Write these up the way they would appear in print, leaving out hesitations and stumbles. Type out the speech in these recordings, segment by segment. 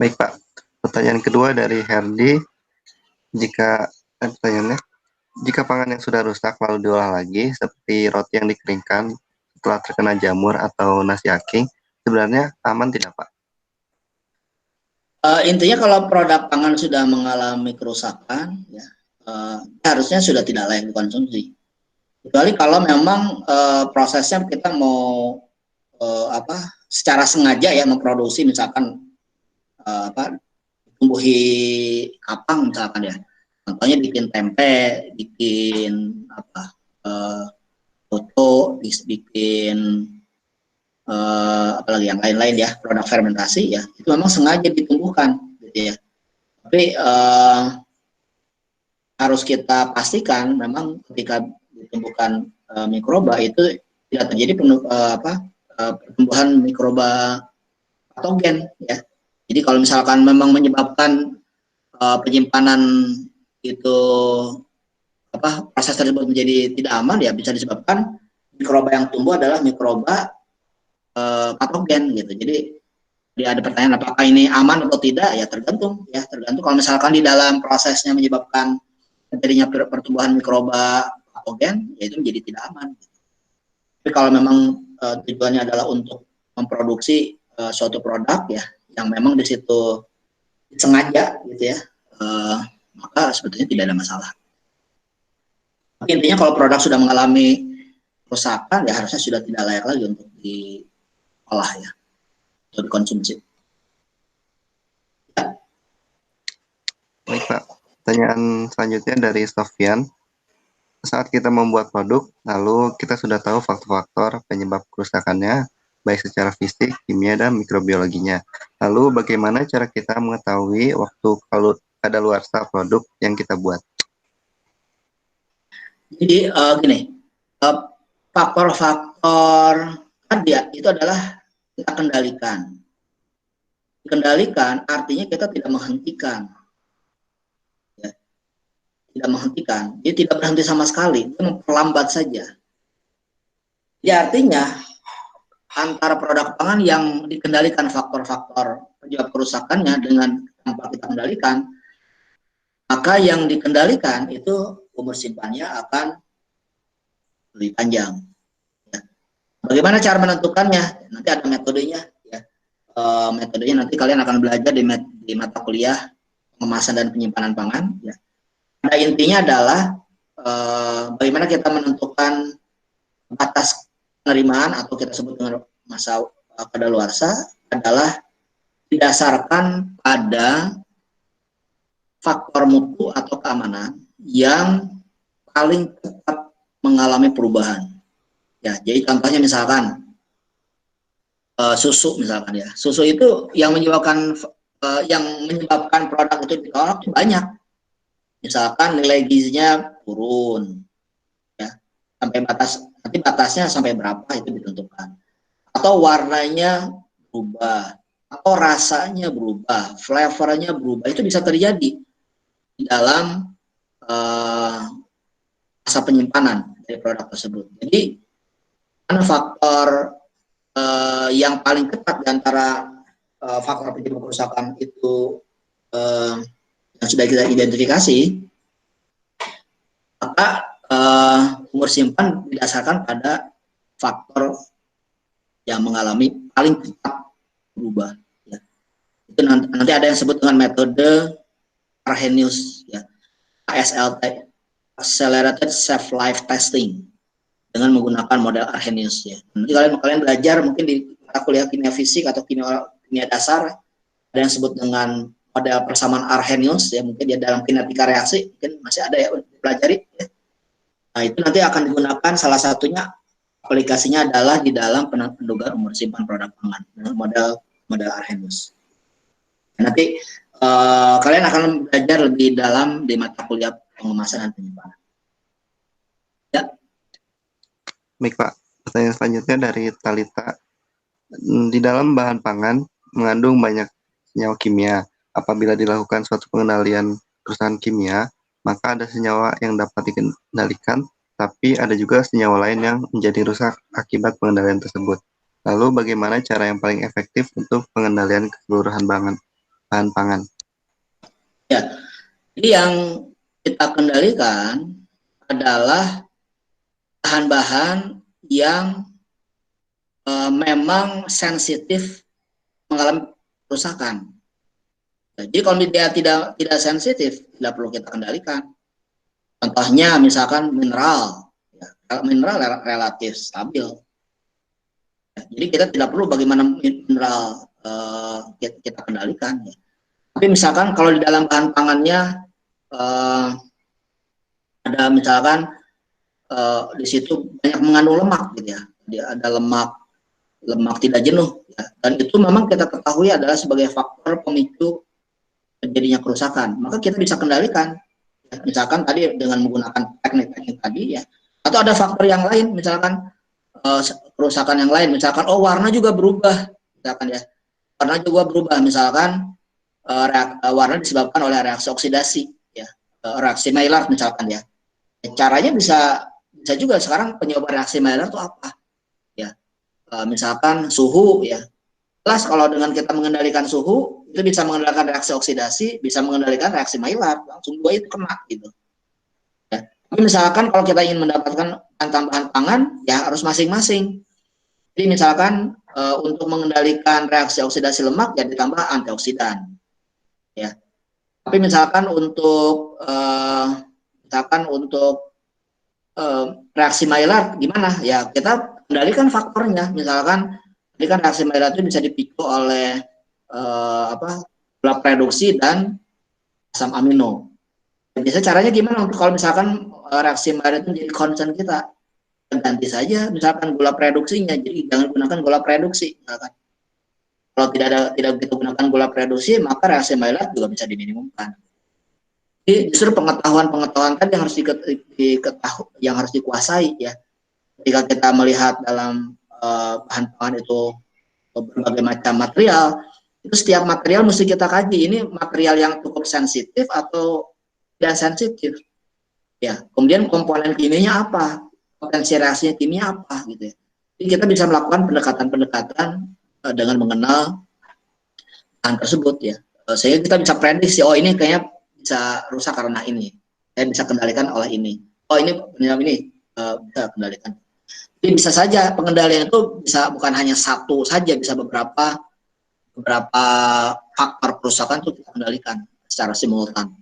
Baik Pak, pertanyaan kedua dari Herdi, jika pertanyaannya, jika pangan yang sudah rusak lalu diolah lagi, seperti roti yang dikeringkan setelah terkena jamur atau nasi aking, sebenarnya aman tidak Pak? Intinya kalau produk pangan sudah mengalami kerusakan, ya, harusnya sudah tidak layak dikonsumsi. Kecuali kalau memang prosesnya kita mau secara sengaja ya memproduksi, misalkan tumbuhi kapang misalkan ya. Contohnya bikin tempe, bikin soto, bikin apalagi yang lain-lain ya, produk fermentasi ya, itu memang sengaja ditumbuhkan gitu ya. Tapi harus kita pastikan memang ketika ditumbuhkan mikroba itu tidak terjadi pertumbuhan mikroba patogen ya. Jadi kalau misalkan memang menyebabkan penyimpanan itu proses tersebut menjadi tidak aman, ya bisa disebabkan mikroba yang tumbuh adalah mikroba patogen gitu. Jadi ada pertanyaan apakah ini aman atau tidak, ya tergantung kalau misalkan di dalam prosesnya menyebabkan terjadinya pertumbuhan mikroba patogen, ya itu menjadi tidak aman. Tapi kalau memang tujuannya adalah untuk memproduksi suatu produk ya yang memang di situ sengaja gitu ya, maka sebetulnya tidak ada masalah. Tapi intinya kalau produk sudah mengalami kerusakan, ya harusnya sudah tidak layak lagi untuk diolah ya, untuk dikonsumsi. Ya. Baik Pak, pertanyaan selanjutnya dari Sofian. Saat kita membuat produk, lalu kita sudah tahu faktor-faktor penyebab kerusakannya, baik secara fisik, kimia, dan mikrobiologinya. Lalu bagaimana cara kita mengetahui waktu kalau kadaluarsa produk yang kita buat? Jadi gini, faktor-faktor tadi itu adalah kita kendalikan. Kendalikan artinya kita tidak menghentikan. Ya. Tidak menghentikan, dia tidak berhenti sama sekali, dia memperlambat saja. Ya artinya antara produk pangan yang dikendalikan faktor-faktor penyebab kerusakannya dengan tanpa kita kendalikan, maka yang dikendalikan itu umur simpannya akan lebih panjang. Ya. Bagaimana cara menentukannya? Nanti ada metodenya. Ya. Metodenya nanti kalian akan belajar di mata kuliah pengemasan dan penyimpanan pangan. Ya. Pada intinya adalah bagaimana kita menentukan batas penerimaan atau kita sebut dengan masa kadaluarsa adalah didasarkan pada faktor mutu atau keamanan yang paling cepat mengalami perubahan. Ya, jadi contohnya misalkan susu misalkan ya. Susu itu yang menyebabkan produk itu ditolak banyak. Misalkan nilai gizinya turun, ya sampai batasnya sampai berapa itu ditentukan. Atau warnanya berubah, atau rasanya berubah, flavornya berubah, itu bisa terjadi di dalam masa penyimpanan dari produk tersebut. Jadi faktor yang paling ketat di antara faktor penyebab kerusakan itu yang sudah kita identifikasi, maka umur simpan didasarkan pada faktor yang mengalami paling cepat berubah. Ya. Itu nanti ada yang disebut dengan metode Arrhenius, ya, ASLT, Accelerated Shelf Life Testing, dengan menggunakan model Arrhenius. Ya. Nanti kalian belajar mungkin di kuliah kimia fisik atau kimia dasar, ada yang disebut dengan model persamaan Arrhenius, ya mungkin dia dalam kinetika reaksi, mungkin masih ada ya pelajari. Ya. Nah itu nanti akan digunakan, salah satunya aplikasinya adalah di dalam pendugaan umur simpan produk pangan dengan model Arrhenius. Nanti kalian akan belajar lebih dalam di mata kuliah pengemasan dan penyimpanan. Ya. Baik Pak, pertanyaan selanjutnya dari Talita. Di dalam bahan pangan mengandung banyak senyawa kimia. Apabila dilakukan suatu pengendalian kerusakan kimia, maka ada senyawa yang dapat dikendalikan, tapi ada juga senyawa lain yang menjadi rusak akibat pengendalian tersebut. Lalu bagaimana cara yang paling efektif untuk pengendalian keseluruhan bahan pangan. Ya, jadi yang kita kendalikan adalah bahan-bahan yang memang sensitif mengalami kerusakan. Jadi kalau dia tidak sensitif, tidak perlu kita kendalikan. Contohnya misalkan mineral, ya, mineral relatif stabil. Ya, jadi kita tidak perlu bagaimana mineral kita kendalikan. Ya. Tapi misalkan kalau di dalam bahan pangannya ada misalkan di situ banyak mengandung lemak, gitu ya. Dia ada lemak tidak jenuh, ya. Dan itu memang kita ketahui adalah sebagai faktor pemicu terjadinya kerusakan. Maka kita bisa kendalikan. Ya. Misalkan tadi dengan menggunakan teknik-teknik tadi, ya. Atau ada faktor yang lain, misalkan kerusakan yang lain, misalkan warna juga berubah, misalkan ya. Warna juga berubah, misalkan warna disebabkan oleh reaksi oksidasi, ya. Reaksi Maillard misalkan ya. Caranya bisa juga sekarang penyebab reaksi Maillard itu apa? Ya, misalkan suhu, ya. Jelas kalau dengan kita mengendalikan suhu itu bisa mengendalikan reaksi oksidasi, bisa mengendalikan reaksi Maillard, langsung dua itu kena gitu. Ya. Tapi misalkan kalau kita ingin mendapatkan tambahan pangan, ya harus masing-masing. Jadi misalkan untuk mengendalikan reaksi oksidasi lemak ya ditambah antioksidan. Ya. Tapi misalkan untuk reaksi Maillard gimana? Ya kita kendalikan faktornya. Misalkan ini kan reaksi Maillard itu bisa dipicu oleh gula reduksi dan asam amino. Biasanya caranya gimana untuk kalau misalkan reaksi Maillard itu menjadi concern kita? Ganti saja misalkan gula reduksinya. Jadi jangan gunakan gula reduksi. Misalkan. Kalau tidak kita gunakan gula reduksi, maka reaksi Maillard juga bisa diminimumkan. Jadi justru pengetahuan tadi yang harus diketahui, yang harus dikuasai, ya. Ketika kita melihat dalam bahan pangan itu berbagai macam material, itu setiap material mesti kita kaji. Ini material yang cukup sensitif atau tidak sensitif, ya. Kemudian komponen kimianya apa, potensi reaksinya kimia apa, gitu ya. Jadi kita bisa melakukan pendekatan-pendekatan dengan mengenal bahan tersebut, ya. Sehingga kita bisa prediksi, ini kayaknya bisa rusak karena ini, saya bisa kendalikan oleh ini. Ini bisa kendalikan. Jadi bisa saja pengendalian itu bisa bukan hanya satu saja, bisa beberapa faktor kerusakan itu kita kendalikan secara simultan.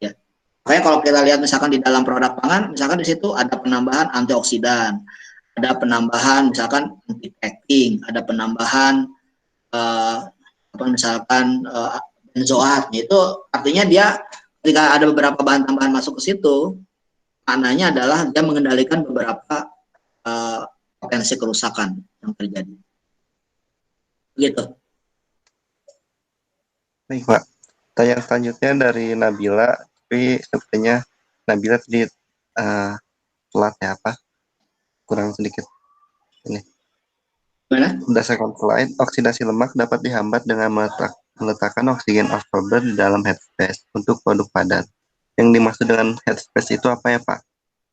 Ya. Makanya kalau kita lihat misalkan di dalam produk pangan, misalkan di situ ada penambahan antioksidan, ada penambahan misalkan anti packing, ada penambahan misalkan benzoat, itu artinya dia ketika ada beberapa bahan tambahan masuk ke situ, maknanya adalah dia mengendalikan beberapa potensi kerusakan yang terjadi. Gitu. Baik, Pak. Tanya selanjutnya dari Nabila, tapi sepertinya Nabila tadi telat ya, apa? Kurang sedikit. Ini. Gimana? Berdasarkan slide, oksidasi lemak dapat dihambat dengan meletakkan oksigen absorber di dalam headspace untuk produk padat. Yang dimaksud dengan headspace itu apa ya, Pak?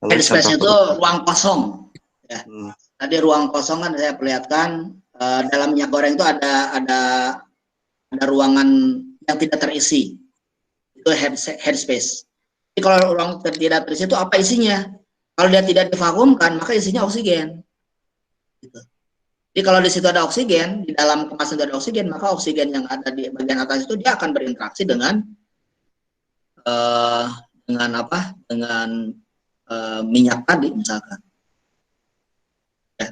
Headspace itu ruang kosong. Ya. Tadi ruang kosong kan saya perlihatkan dalam minyak goreng itu ada ruangan yang tidak terisi. Itu headspace. Jadi kalau ruang tidak terisi itu apa isinya? Kalau dia tidak divakumkan, maka isinya oksigen. Gitu. Jadi kalau di situ ada oksigen, di dalam kemasan itu ada oksigen, maka oksigen yang ada di bagian atas itu dia akan berinteraksi dengan minyak tadi misalkan. Ya.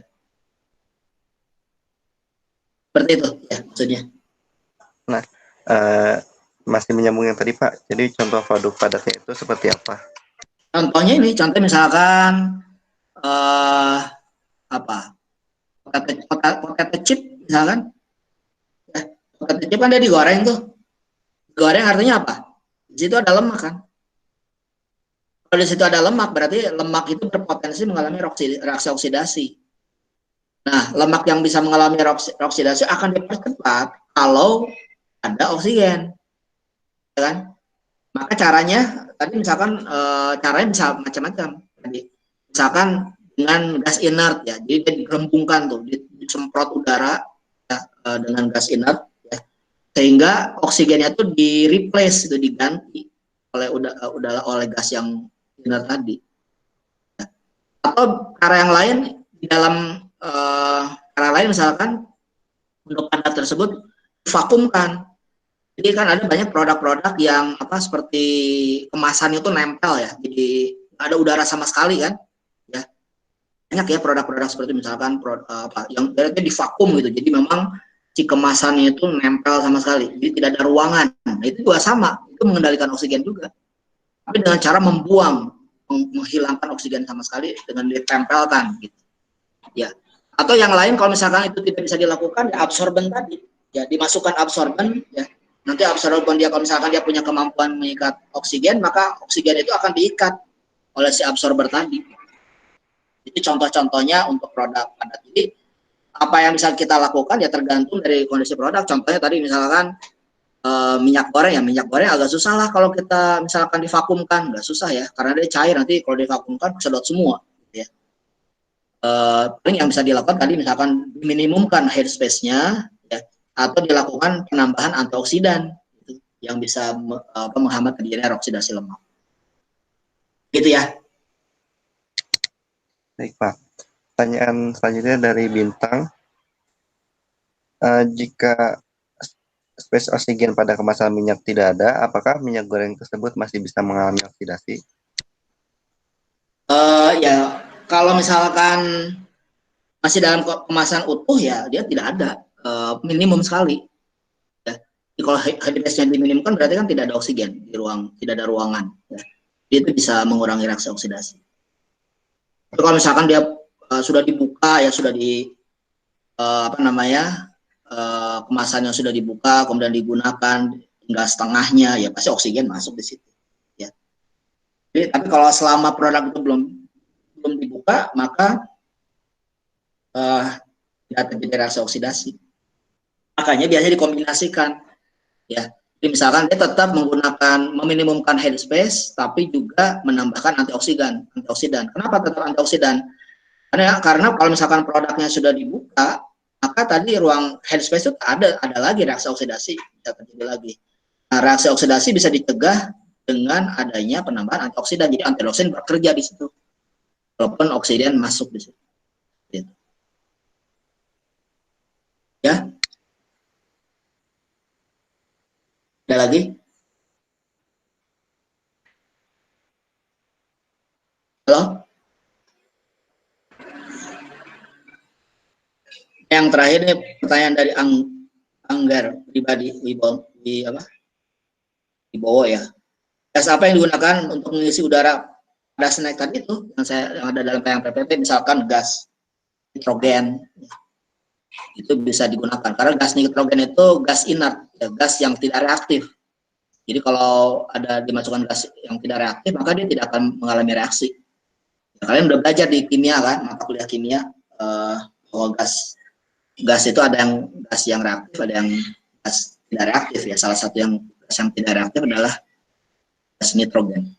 Seperti itu ya maksudnya. Nah, masih menyambung yang tadi, Pak. Jadi contoh produk padatnya itu seperti apa? Contohnya ini, misalkan potato chip misalkan. Potato chip kan dia digoreng tuh. Goreng artinya apa? Di situ ada lemak kan. Kalau di situ ada lemak, berarti lemak itu berpotensi mengalami reaksi oksidasi. Nah, lemak yang bisa mengalami reaksi oksidasi akan dipercepat kalau ada oksigen, ya kan? Maka caranya, tadi misalkan caranya bisa macam-macam. Misalkan dengan gas inert, ya, jadi dia digelembungkan tuh, disemprot udara ya, dengan gas inert, ya. sehingga oksigennya itu di replace, itu diganti oleh gas yang inert tadi. Atau cara yang lain, di dalam cara lain misalkan untuk padat tersebut vakumkan. Jadi kan ada banyak produk-produk yang seperti kemasannya itu nempel ya, jadi ada udara sama sekali kan, ya banyak ya produk-produk seperti misalkan yang berarti di vakum gitu, jadi memang si kemasannya itu nempel sama sekali, jadi tidak ada ruangan. Nah, itu juga sama, itu mengendalikan oksigen juga, tapi dengan cara menghilangkan oksigen sama sekali dengan ditempelkan gitu. Ya. Atau yang lain kalau misalkan itu tidak bisa dilakukan, ya absorben tadi, ya dimasukkan absorben, ya nanti absorben dia kalau misalkan dia punya kemampuan mengikat oksigen, maka oksigen itu akan diikat oleh si absorber tadi. Jadi contoh-contohnya untuk produk padat. Jadi apa yang bisa kita lakukan ya tergantung dari kondisi produk. Contohnya tadi misalkan minyak goreng, ya minyak goreng agak susah lah kalau kita misalkan divakumkan, nggak susah ya, karena dia cair, nanti kalau divakumkan sedot semua. Ya. Paling yang bisa dilakukan tadi misalkan minimumkan headspace-nya, ya, atau dilakukan penambahan antioksidan gitu, yang bisa menghambat terjadinya oksidasi lemak. Gitu ya. Baik Pak. Pertanyaan selanjutnya dari Bintang. Jika space oksigen pada kemasan minyak tidak ada, apakah minyak goreng tersebut masih bisa mengalami oksidasi? Ya kalau misalkan masih dalam kemasan utuh ya dia tidak ada, minimum sekali. Ya. Jadi kalau headspace-nya diminimumkan berarti kan tidak ada oksigen di ruang, tidak ada ruangan. Ya. Jadi itu bisa mengurangi reaksi oksidasi. Tapi kalau misalkan dia sudah dibuka, ya sudah di kemasannya sudah dibuka, kemudian digunakan hingga setengahnya, ya pasti oksigen masuk di situ. Ya. Jadi, tapi kalau selama produk itu belum dibuka, maka tidak terjadi reaksi oksidasi. Makanya biasanya dikombinasikan, ya. Jadi misalkan dia tetap meminimumkan headspace, tapi juga menambahkan antioksidan. Kenapa tetap antioksidan? Karena kalau misalkan produknya sudah dibuka, maka tadi ruang headspace itu ada lagi reaksi oksidasi, bisa terjadi lagi. Nah, reaksi oksidasi bisa dicegah dengan adanya penambahan antioksidan. Jadi antioksidan bekerja di situ, walaupun oksigen masuk di situ. Gitu. Ya, ada lagi? Halo? Yang terakhir nih pertanyaan dari Anggar pribadi Wibowo ya. Gas apa yang digunakan untuk mengisi udara pada snack tadi itu yang ada dalam tayangan PPT, misalkan gas nitrogen, itu bisa digunakan karena gas nitrogen itu gas inert, ya, gas yang tidak reaktif. Jadi kalau ada dimasukkan gas yang tidak reaktif, maka dia tidak akan mengalami reaksi. Ya, kalian udah belajar di kimia kan, mata kuliah kimia, bahwa gas itu ada yang gas yang reaktif, ada yang gas tidak reaktif ya. Salah satu yang gas yang tidak reaktif adalah gas nitrogen.